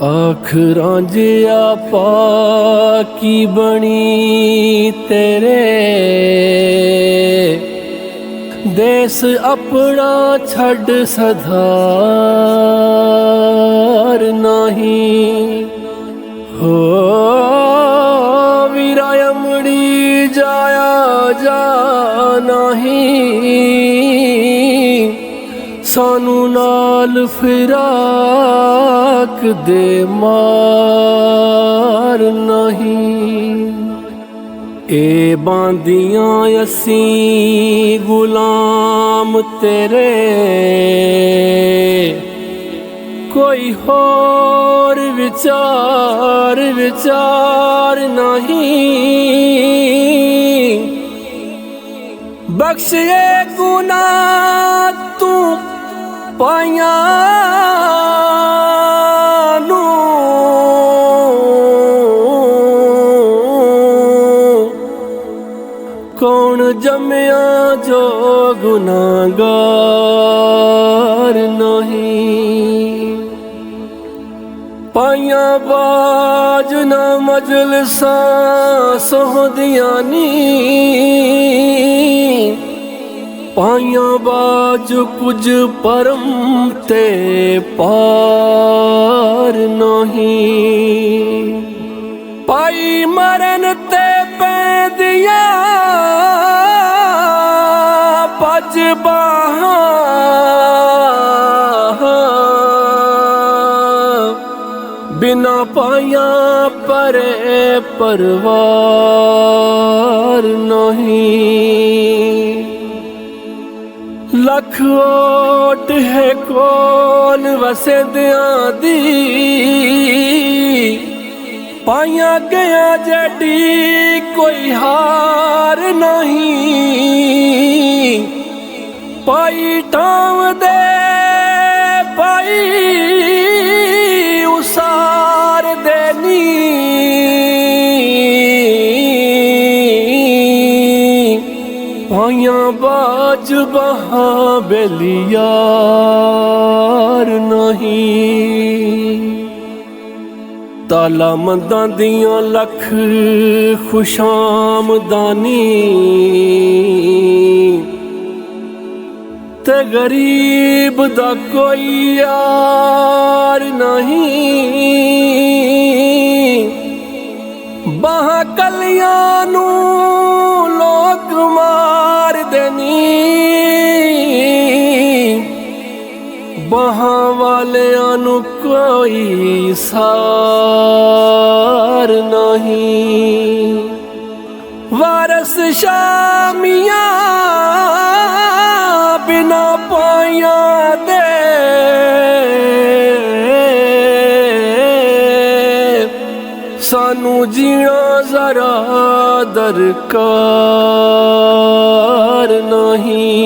आखरां जिया पाकी बनी तेरे देस अपना छड़ सधार नहीं हो वीरा अमड़ी जाया जा नहीं सानू नाल फिराक दे मार नहीं ए बांदियां असी गुलाम तेरे कोई होर विचार विचार नहीं बख्शे गुनाह तू पाया कौन जमया जो गुनाहगार नहीं पाया बाज ना मजलसा सोहदियां नी पाया बाज कुछ परम ते पार नहीं पाई मरन ते पैदिया पज बाहा बिना पाया परे परवार नहीं लख ओट है कौन वसदियां दी पाया गया जड़ी कोई हार नहीं पाई ठाव दे पाई उसार देनी पाया बाज बहा बेलियार नहीं ताला मंदा दियां लख खुशामदानी ते गरीब दा कोई यार नहीं बाहां कलियां नू लोग मार देनी बाहां वालियां नू कोई सार नहीं वारस शामिया बिना पाया दे सानू जीना जरा दरकार नहीं।